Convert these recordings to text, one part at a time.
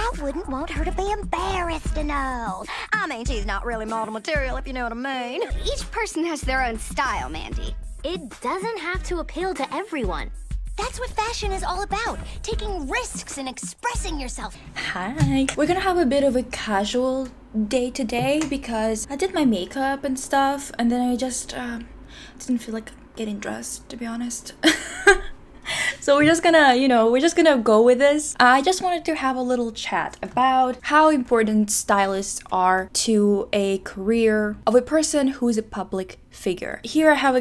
I wouldn't want her to be embarrassed to know. I mean, she's not really model material, if you know what I mean. Each person has their own style, Mandy. It doesn't have to appeal to everyone. That's what fashion is all about. Taking risks and expressing yourself. Hi. We're gonna have a bit of a casual day today because I did my makeup and stuff, and then I just didn't feel like getting dressed, to be honest. So we're just gonna go with this. I just wanted to have a little chat about how important stylists are to a career of a person who's a public figure. Here I have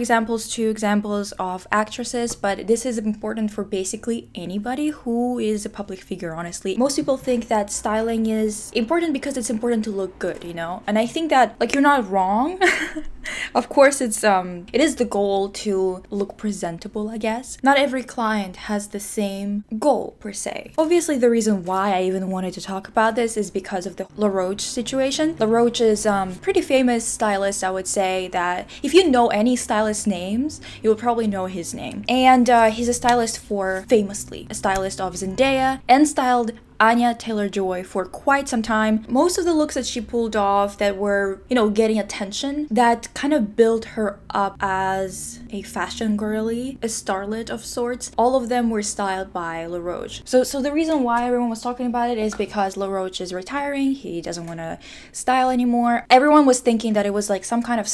two examples of actresses, but this is important for basically anybody who is a public figure, honestly. Most people think that styling is important because it's important to look good, you know? And I think that, like, you're not wrong. Of course, it is the goal to look presentable, I guess. Not every client has the same goal, per se. Obviously, the reason why I even wanted to talk about this is because of the Roach situation. Roach is pretty famous stylist, I would say, that if you know any stylist names, you will probably know his name. And he's a stylist famously, a stylist of Zendaya, and styled Anya Taylor-Joy for quite some time. Most of the looks that she pulled off that were, getting attention, that kind of built her up as a fashion girly, a starlet of sorts. All of them were styled by Roach. So the reason why everyone was talking about it is because Roach is retiring. He doesn't want to style anymore. Everyone was thinking that it was like some kind of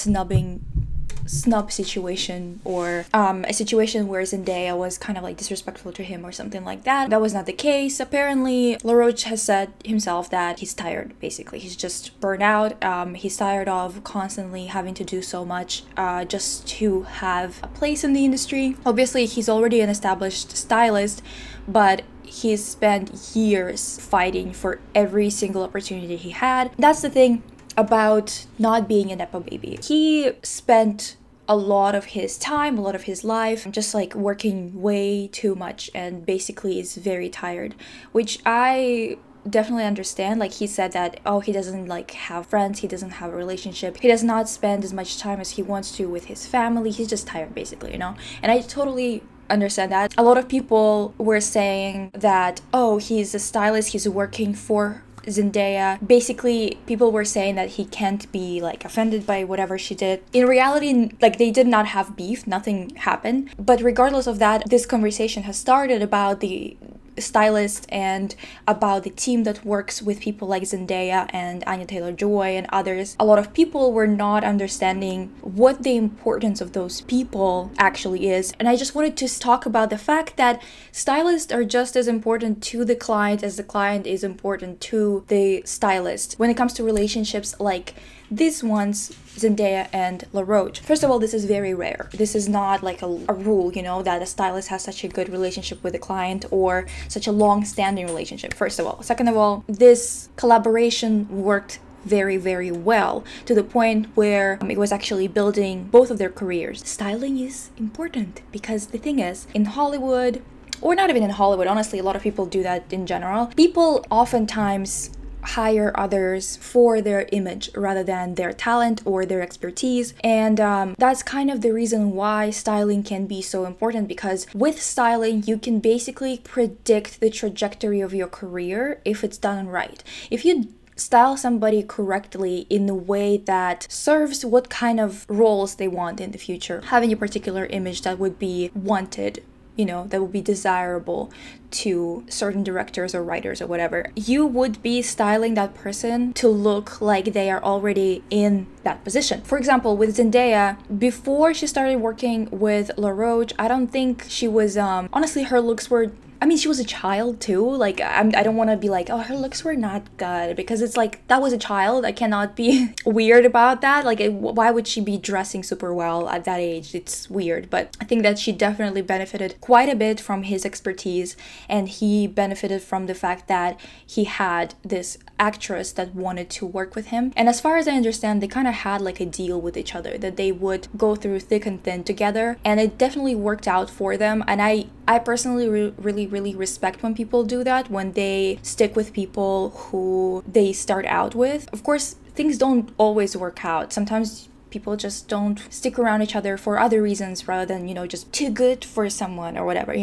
snub situation, or a situation where Zendaya was kind of like disrespectful to him or something like that. That was not the case. Apparently, Roach has said himself that he's tired, basically. He's just burnt out. He's tired of constantly having to do so much just to have a place in the industry. Obviously, he's already an established stylist, but he's spent years fighting for every single opportunity he had. That's the thing about not being a nepo baby. He spent a lot of his time, a lot of his life, just like working way too much, and basically is very tired, which I definitely understand. Like, he said that, he doesn't like have friends, he doesn't have a relationship, he does not spend as much time as he wants to with his family. He's just tired, basically, and I totally understand that. A lot of people were saying that, he's a stylist, he's working for Zendaya. Basically, people were saying that he can't be like offended by whatever she did. In reality, like, they did not have beef, nothing happened. But regardless of that, this conversation has started about the stylist and about the team that works with people like Zendaya and Anya Taylor-Joy and others. A lot of people were not understanding what the importance of those people actually is. And I just wanted to talk about the fact that stylists are just as important to the client as the client is important to the stylist when it comes to relationships like these ones, Zendaya and Roach. First of all, this is very rare. This is not like a rule, that a stylist has such a good relationship with a client or such a long-standing relationship, first of all. Second of all, this collaboration worked very, very well, to the point where it was actually building both of their careers. Styling is important because the thing is, in Hollywood, or not even in Hollywood, honestly, a lot of people do that in general. People oftentimes hire others for their image rather than their talent or their expertise, and that's kind of the reason why styling can be so important, because with styling you can basically predict the trajectory of your career if it's done right. If you style somebody correctly in a way that serves what kind of roles they want in the future, having a particular image that would be wanted, that would be desirable to certain directors or writers or whatever, you would be styling that person to look like they are already in that position. For example, with Zendaya, before she started working with Roach, I don't think she was, honestly, her looks were, she was a child too. Like, I don't want to be like, her looks were not good, because it's like, that was a child. I cannot be weird about that. Like, why would she be dressing super well at that age? It's weird. But I think that she definitely benefited quite a bit from his expertise, and he benefited from the fact that he had this actress that wanted to work with him. And as far as I understand, they kind of had like a deal with each other that they would go through thick and thin together, and it definitely worked out for them. And I personally really respect when people do that, when they stick with people who they start out with. Of course, things don't always work out. Sometimes people just don't stick around each other for other reasons rather than, just too good for someone or whatever,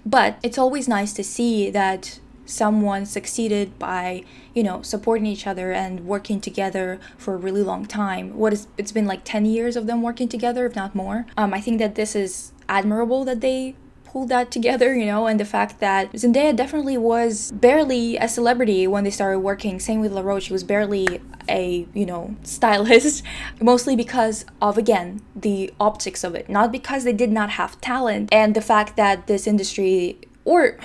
But it's always nice to see that someone succeeded by, you know, supporting each other and working together for a really long time. It's been like 10 years of them working together, if not more. I think that this is admirable that they pulled that together, you know, and the fact that Zendaya definitely was barely a celebrity when they started working. Same with Roach, she was barely a, you know, stylist, mostly because of, again, the optics of it, not because they did not have talent. And the fact that this industry, or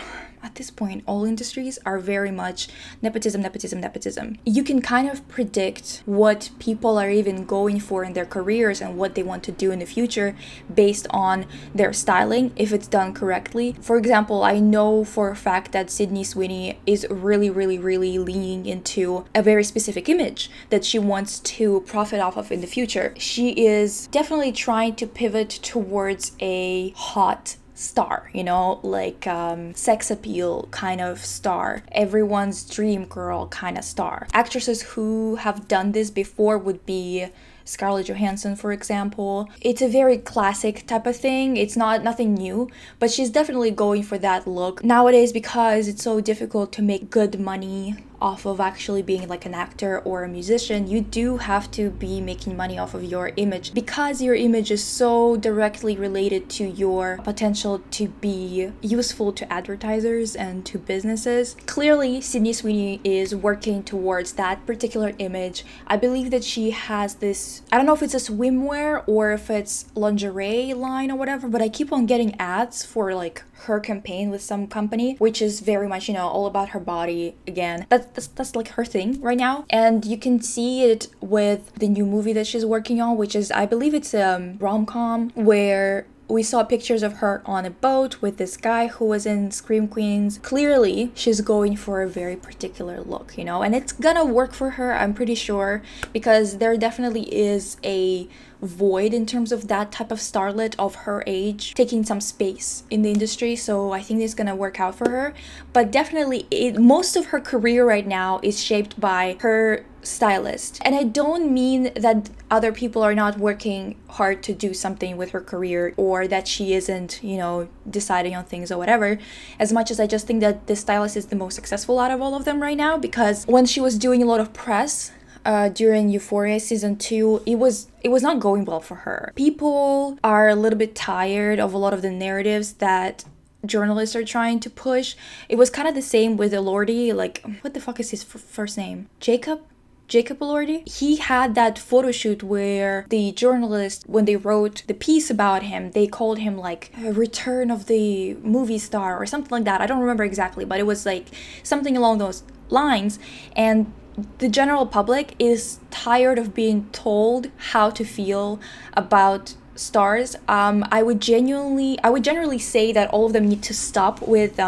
at this point, all industries are very much nepotism. You can kind of predict what people are even going for in their careers and what they want to do in the future based on their styling, if it's done correctly. For example, I know for a fact that Sydney Sweeney is really leaning into a very specific image that she wants to profit off of in the future. She is definitely trying to pivot towards a hot star, you know, like sex appeal kind of star, everyone's dream girl kind of star. Actresses who have done this before would be Scarlett Johansson, for example. It's a very classic type of thing. It's nothing new, but she's definitely going for that look nowadays because it's so difficult to make good money off of actually being like an actor or a musician. You do have to be making money off of your image because your image is so directly related to your potential to be useful to advertisers and to businesses. Clearly, Sydney Sweeney is working towards that particular image. I believe that she has this, I don't know if it's a swimwear or if it's lingerie line or whatever, but I keep on getting ads for like her campaign with some company, which is very much, you know, all about her body again. That's like her thing right now. And you can see it with the new movie that she's working on, which is, I believe it's a rom-com, where we saw pictures of her on a boat with this guy who was in Scream Queens. Clearly, she's going for a very particular look, you know, and it's gonna work for her, I'm pretty sure, because there definitely is a void in terms of that type of starlet of her age taking some space in the industry, so I think it's gonna work out for her. But definitely most of her career right now is shaped by her stylist, and I don't mean that other people are not working hard to do something with her career or that she isn't, you know, deciding on things or whatever, as much as I just think that the stylist is the most successful out of all of them right now, because when she was doing a lot of press during Euphoria season 2, it was not going well for her. People are a little bit tired of a lot of the narratives that journalists are trying to push. It was kind of the same with Elordi, like, what the fuck is his first name? Jacob Elordi. He had that photo shoot where the journalists, when they wrote the piece about him, they called him like a return of the movie star or something like that. I don't remember exactly, but it was like something along those lines. And the general public is tired of being told how to feel about stars. I would generally say that all of them need to stop with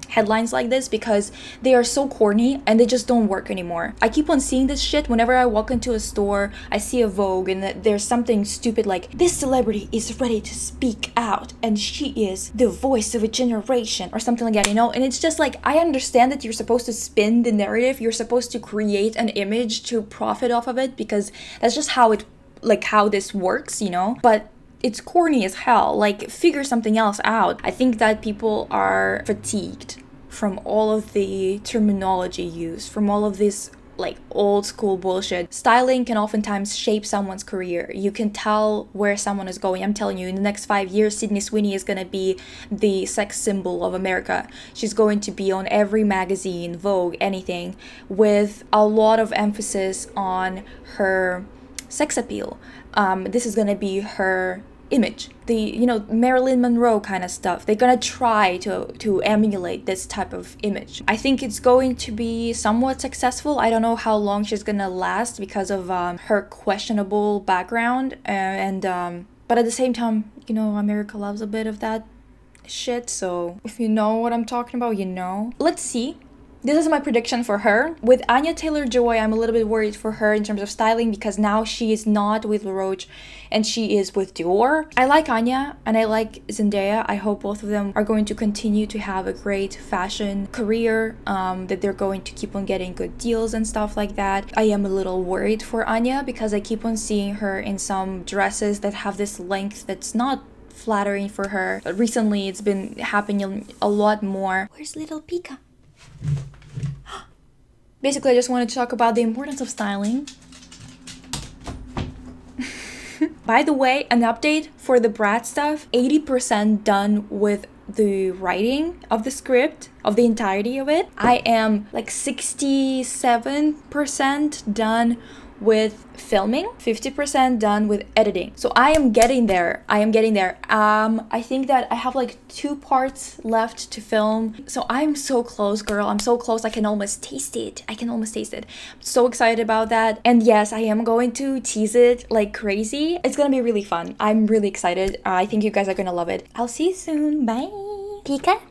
headlines like this because they are so corny and they just don't work anymore. I keep on seeing this shit whenever I walk into a store. I see a Vogue and there's something stupid like, this celebrity is ready to speak out and she is the voice of a generation or something like that, you know? And it's just like, I understand that you're supposed to spin the narrative, you're supposed to create an image to profit off of it because that's just how this works, you know? But it's corny as hell. Like, figure something else out. I think that people are fatigued from all of the terminology used, from all of this like old school bullshit. Styling can oftentimes shape someone's career. You can tell where someone is going. I'm telling you, in the next 5 years, Sydney Sweeney is gonna be the sex symbol of America. She's going to be on every magazine, Vogue, anything, with a lot of emphasis on her sex appeal. This is gonna be her image, the, you know, Marilyn Monroe kind of stuff. They're gonna try to emulate this type of image. I think it's going to be somewhat successful. I don't know how long she's gonna last because of her questionable background, but at the same time, you know, America loves a bit of that shit, so if you know what I'm talking about, you know. Let's see. This is my prediction for her. With Anya Taylor-Joy, I'm a little bit worried for her in terms of styling because now she is not with Roach and she is with Dior. I like Anya and I like Zendaya. I hope both of them are going to continue to have a great fashion career, that they're going to keep on getting good deals and stuff like that. I am a little worried for Anya because I keep on seeing her in some dresses that have this length that's not flattering for her. But recently it's been happening a lot more. Where's little Pika? Basically, I just wanted to talk about the importance of styling. By the way, an update for the Brat stuff, 80% done with the writing of the script, of the entirety of it. I am like 67% done with filming, 50% done with editing. So I am getting there. I think that I have like 2 parts left to film. So I'm so close, girl. I'm so close. I can almost taste it. I'm so excited about that. And yes, I am going to tease it like crazy. It's gonna be really fun. I'm really excited. I think you guys are gonna love it. I'll see you soon. Bye. Pika.